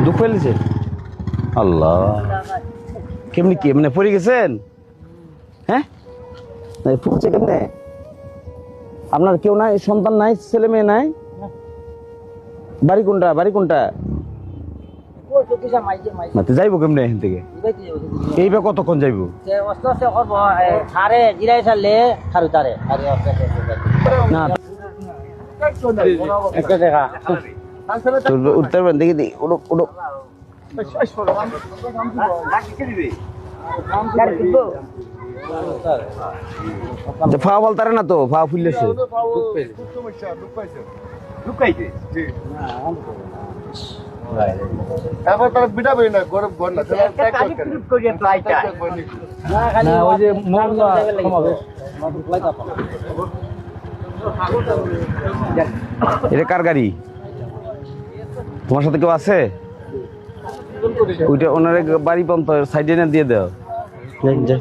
দুঃখ ফেলেছে আল্লাহ কেমনি কি মানে পড়ে গেছেন হ্যাঁ পড়ছে কেমনে আপনার কেউ নাই সন্তান নাই ছেলে মেয়ে নাই বাড়ি কোনটা যাইবো কেমনে এখান থেকে এইবার কতক্ষণ যাইবো না উঠতে পারবেন দেখি দেখি উঠো ফা বলতারে না তো ফা ফুললেছে তারপর তারা বিটাবে না গরম ঘর না ওই যে এটা কার গাড়ি তোমার সাথে কেউ আছে ওইটা ওনার বাড়ি পর্যন্ত সাইডে না দিয়ে দাও যাই